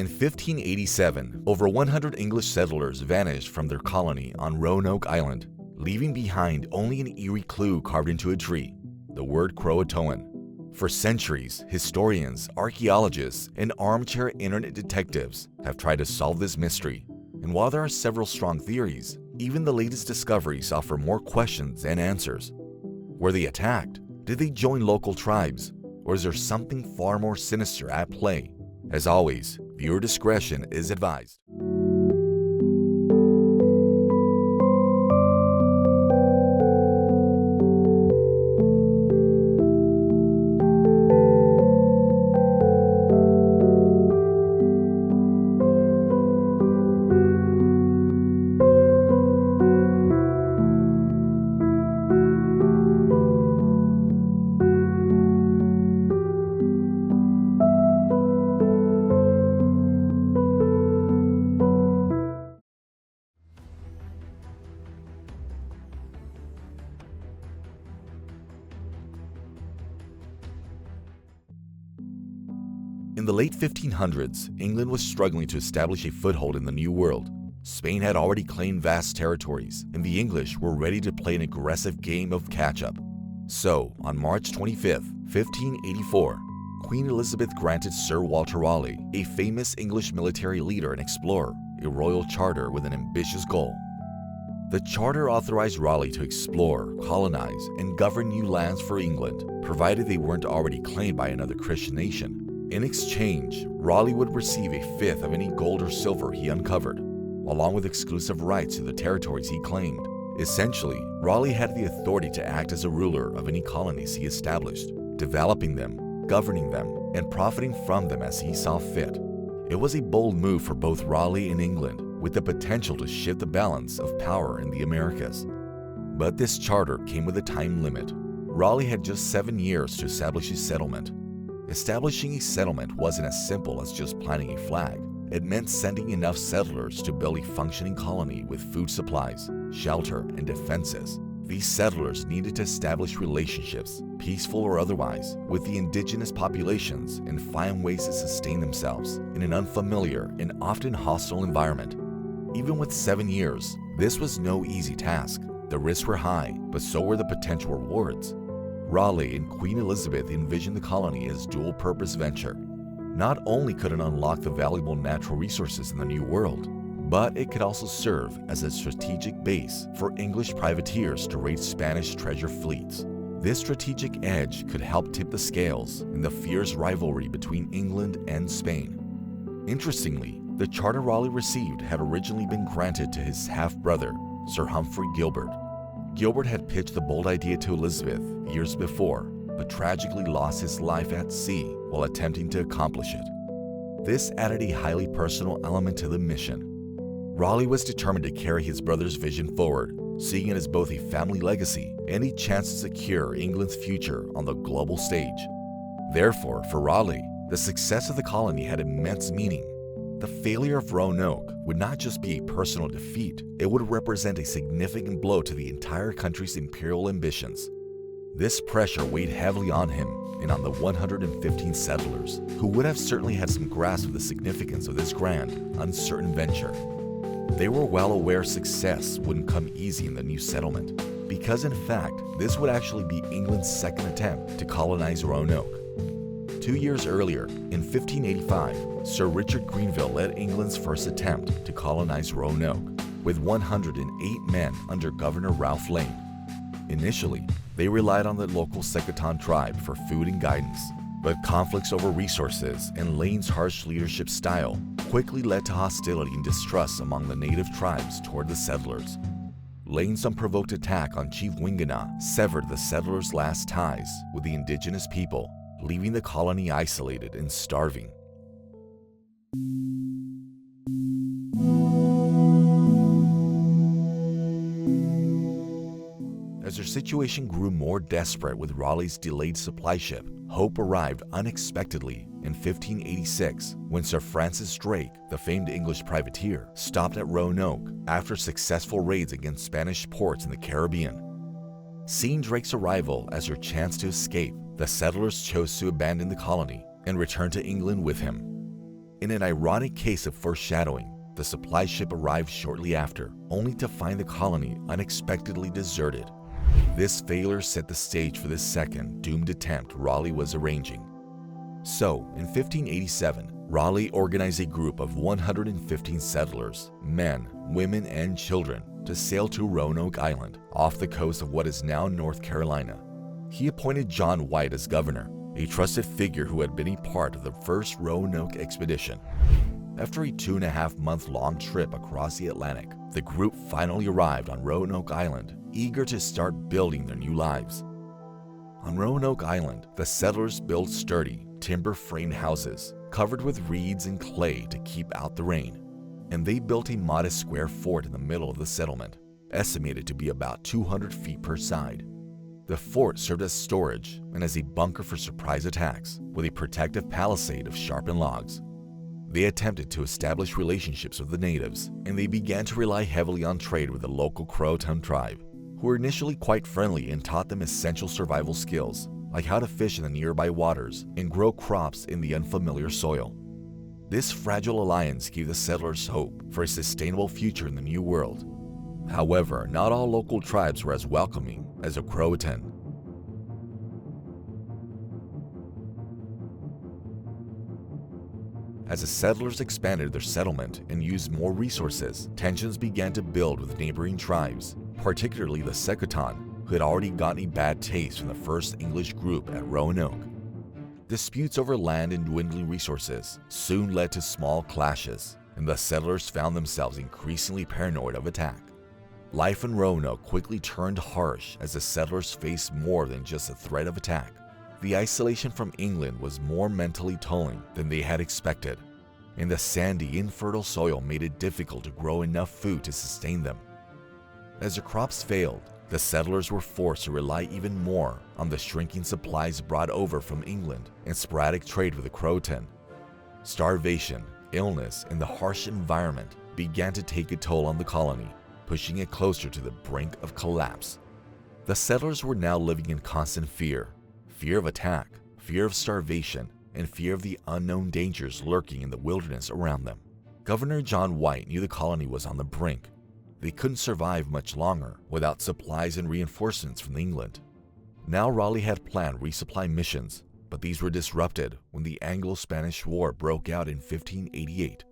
In 1587, over 100 English settlers vanished from their colony on Roanoke Island, leaving behind only an eerie clue carved into a tree: the word Croatoan. For centuries, historians, archaeologists, and armchair internet detectives have tried to solve this mystery. And while there are several strong theories, even the latest discoveries offer more questions than answers. Were they attacked? Did they join local tribes? Or is there something far more sinister at play? As always, viewer discretion is advised. In the late 1500s, England was struggling to establish a foothold in the New World. Spain had already claimed vast territories, and the English were ready to play an aggressive game of catch-up. So, on March 25, 1584, Queen Elizabeth granted Sir Walter Raleigh, a famous English military leader and explorer, a royal charter with an ambitious goal. The charter authorized Raleigh to explore, colonize, and govern new lands for England, provided they weren't already claimed by another Christian nation. In exchange, Raleigh would receive a fifth of any gold or silver he uncovered, along with exclusive rights to the territories he claimed. Essentially, Raleigh had the authority to act as a ruler of any colonies he established, developing them, governing them, and profiting from them as he saw fit. It was a bold move for both Raleigh and England, with the potential to shift the balance of power in the Americas. But this charter came with a time limit. Raleigh had just 7 years to establish his settlement. Establishing a settlement wasn't as simple as just planting a flag. It meant sending enough settlers to build a functioning colony with food supplies, shelter, and defenses. These settlers needed to establish relationships, peaceful or otherwise, with the indigenous populations and find ways to sustain themselves in an unfamiliar and often hostile environment. Even with 7 years, this was no easy task. The risks were high, but so were the potential rewards. Raleigh and Queen Elizabeth envisioned the colony as a dual-purpose venture. Not only could it unlock the valuable natural resources in the New World, but it could also serve as a strategic base for English privateers to raid Spanish treasure fleets. This strategic edge could help tip the scales in the fierce rivalry between England and Spain. Interestingly, the charter Raleigh received had originally been granted to his half-brother, Sir Humphrey Gilbert. Gilbert had pitched the bold idea to Elizabeth years before, but tragically lost his life at sea while attempting to accomplish it. This added a highly personal element to the mission. Raleigh was determined to carry his brother's vision forward, seeing it as both a family legacy and a chance to secure England's future on the global stage. Therefore, for Raleigh, the success of the colony had immense meaning. The failure of Roanoke would not just be a personal defeat, it would represent a significant blow to the entire country's imperial ambitions. This pressure weighed heavily on him and on the 115 settlers, who would have certainly had some grasp of the significance of this grand, uncertain venture. They were well aware success wouldn't come easy in the new settlement, because in fact, this would actually be England's second attempt to colonize Roanoke. 2 years earlier, in 1585, Sir Richard Grenville led England's first attempt to colonize Roanoke, with 108 men under Governor Ralph Lane. Initially, they relied on the local Secretan tribe for food and guidance, but conflicts over resources and Lane's harsh leadership style quickly led to hostility and distrust among the native tribes toward the settlers. Lane's unprovoked attack on Chief Wingenah severed the settlers' last ties with the indigenous people, leaving the colony isolated and starving. As their situation grew more desperate with Raleigh's delayed supply ship, hope arrived unexpectedly in 1586 when Sir Francis Drake, the famed English privateer, stopped at Roanoke after successful raids against Spanish ports in the Caribbean. Seeing Drake's arrival as their chance to escape, the settlers chose to abandon the colony and return to England with him. In an ironic case of foreshadowing, the supply ship arrived shortly after, only to find the colony unexpectedly deserted. This failure set the stage for the second doomed attempt Raleigh was arranging. So, in 1587, Raleigh organized a group of 115 settlers, men, women, and children, to sail to Roanoke Island, off the coast of what is now North Carolina. He appointed John White as governor, a trusted figure who had been a part of the first Roanoke expedition. After a 2.5-month-long trip across the Atlantic, the group finally arrived on Roanoke Island, eager to start building their new lives. On Roanoke Island, the settlers built sturdy, timber-framed houses, covered with reeds and clay to keep out the rain, and they built a modest square fort in the middle of the settlement, estimated to be about 200 feet per side. The fort served as storage and as a bunker for surprise attacks, with a protective palisade of sharpened logs. They attempted to establish relationships with the natives, and they began to rely heavily on trade with the local Croatoan tribe, who were initially quite friendly and taught them essential survival skills, like how to fish in the nearby waters and grow crops in the unfamiliar soil. This fragile alliance gave the settlers hope for a sustainable future in the New World. However, not all local tribes were as welcoming as the Croatoan. As the settlers expanded their settlement and used more resources, tensions began to build with neighboring tribes, particularly the Secotans, who had already gotten a bad taste from the first English group at Roanoke. Disputes over land and dwindling resources soon led to small clashes, and the settlers found themselves increasingly paranoid of attack. Life in Roanoke quickly turned harsh as the settlers faced more than just the threat of attack. The isolation from England was more mentally tolling than they had expected, and the sandy, infertile soil made it difficult to grow enough food to sustain them. As the crops failed, the settlers were forced to rely even more on the shrinking supplies brought over from England and sporadic trade with the Croatoan. Starvation, illness, and the harsh environment began to take a toll on the colony, pushing it closer to the brink of collapse. The settlers were now living in constant fear of attack, fear of starvation, and fear of the unknown dangers lurking in the wilderness around them. Governor John White knew the colony was on the brink. They couldn't survive much longer without supplies and reinforcements from England. Now Raleigh had planned resupply missions, but these were disrupted when the Anglo-Spanish War broke out in 1588.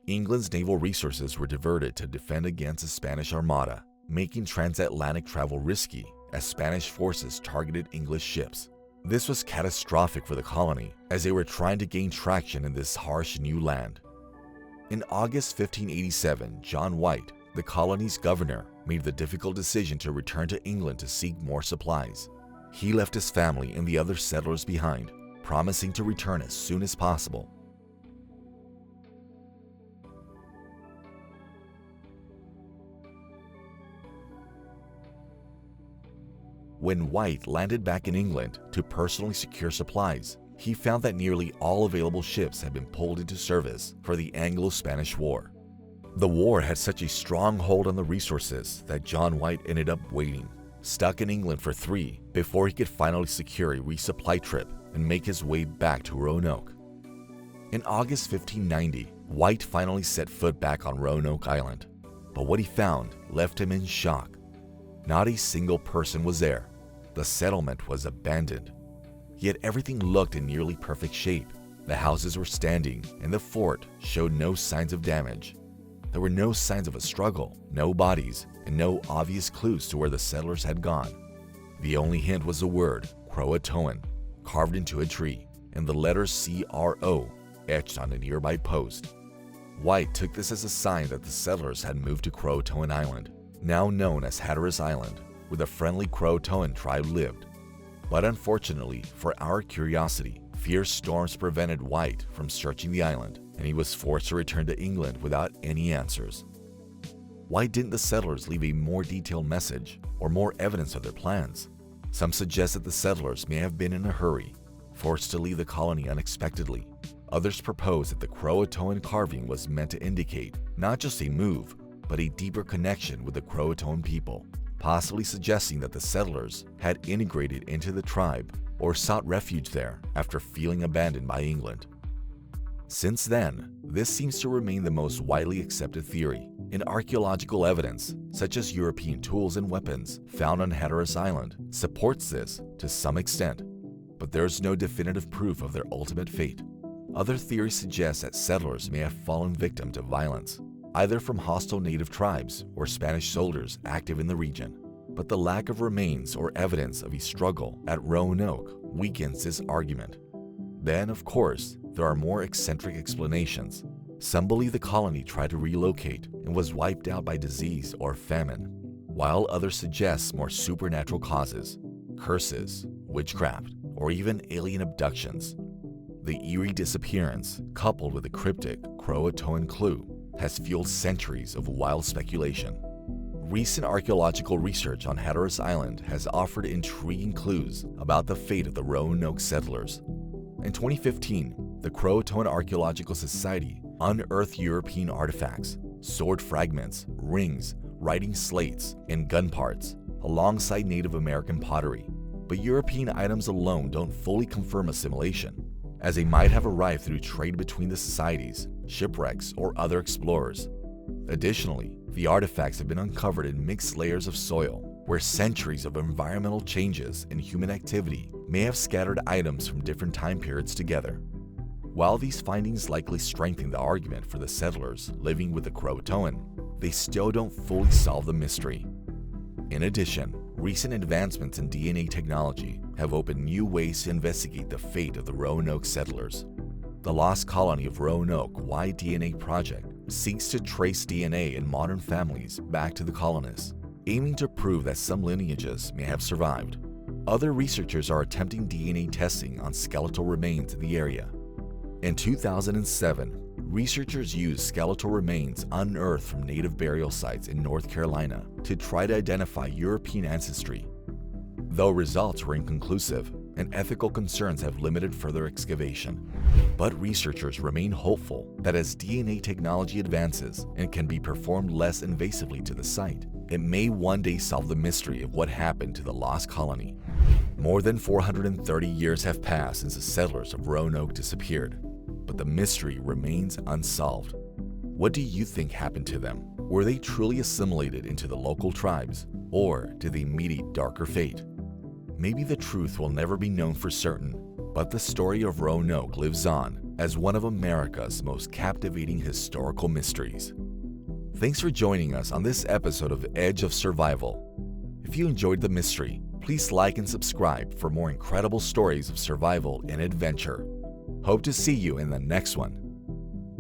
England's naval resources were diverted to defend against the Spanish Armada, making transatlantic travel risky as Spanish forces targeted English ships. This was catastrophic for the colony, as they were trying to gain traction in this harsh new land. In August 1587, John White, the colony's governor, made the difficult decision to return to England to seek more supplies. He left his family and the other settlers behind, promising to return as soon as possible. When White landed back in England to personally secure supplies, he found that nearly all available ships had been pulled into service for the Anglo-Spanish War. The war had such a strong hold on the resources that John White ended up waiting, stuck in England for 3 before he could finally secure a resupply trip and make his way back to Roanoke. In August 1590, White finally set foot back on Roanoke Island, but what he found left him in shock. Not a single person was there. The settlement was abandoned. Yet everything looked in nearly perfect shape. The houses were standing, and the fort showed no signs of damage. There were no signs of a struggle, no bodies, and no obvious clues to where the settlers had gone. The only hint was the word Croatoan, carved into a tree, and the letters CRO etched on a nearby post. White took this as a sign that the settlers had moved to Croatoan Island, now known as Hatteras Island, where the friendly Croatoan tribe lived. But unfortunately for our curiosity, fierce storms prevented White from searching the island, and he was forced to return to England without any answers. Why didn't the settlers leave a more detailed message or more evidence of their plans? Some suggest that the settlers may have been in a hurry, forced to leave the colony unexpectedly. Others propose that the Croatoan carving was meant to indicate not just a move, but a deeper connection with the Croatoan people, possibly suggesting that the settlers had integrated into the tribe or sought refuge there after feeling abandoned by England. Since then, this seems to remain the most widely accepted theory, and archaeological evidence, such as European tools and weapons found on Hatteras Island, supports this to some extent. But there's no definitive proof of their ultimate fate. Other theories suggest that settlers may have fallen victim to violence, either from hostile native tribes or Spanish soldiers active in the region. But the lack of remains or evidence of a struggle at Roanoke weakens this argument. Then, of course, there are more eccentric explanations. Some believe the colony tried to relocate and was wiped out by disease or famine, while others suggest more supernatural causes, curses, witchcraft, or even alien abductions. The eerie disappearance, coupled with the cryptic Croatoan clue, has fueled centuries of wild speculation. Recent archaeological research on Hatteras Island has offered intriguing clues about the fate of the Roanoke settlers. In 2015, the Croatoan Archaeological Society unearthed European artifacts, sword fragments, rings, writing slates, and gun parts, alongside Native American pottery. But European items alone don't fully confirm assimilation, as they might have arrived through trade between the societies, shipwrecks, or other explorers. Additionally, the artifacts have been uncovered in mixed layers of soil, where centuries of environmental changes and human activity may have scattered items from different time periods together. While these findings likely strengthen the argument for the settlers living with the Croatoan, they still don't fully solve the mystery. In addition, recent advancements in DNA technology have opened new ways to investigate the fate of the Roanoke settlers. The Lost Colony of Roanoke Y-DNA project seeks to trace DNA in modern families back to the colonists, aiming to prove that some lineages may have survived. Other researchers are attempting DNA testing on skeletal remains in the area. In 2007, researchers used skeletal remains unearthed from native burial sites in North Carolina to try to identify European ancestry. Though results were inconclusive, and ethical concerns have limited further excavation. But researchers remain hopeful that as DNA technology advances and can be performed less invasively to the site, it may one day solve the mystery of what happened to the lost colony. More than 430 years have passed since the settlers of Roanoke disappeared, but the mystery remains unsolved. What do you think happened to them? Were they truly assimilated into the local tribes, or did they meet a darker fate? Maybe the truth will never be known for certain, but the story of Roanoke lives on as one of America's most captivating historical mysteries. Thanks for joining us on this episode of Edge of Survival. If you enjoyed the mystery, please like and subscribe for more incredible stories of survival and adventure. Hope to see you in the next one.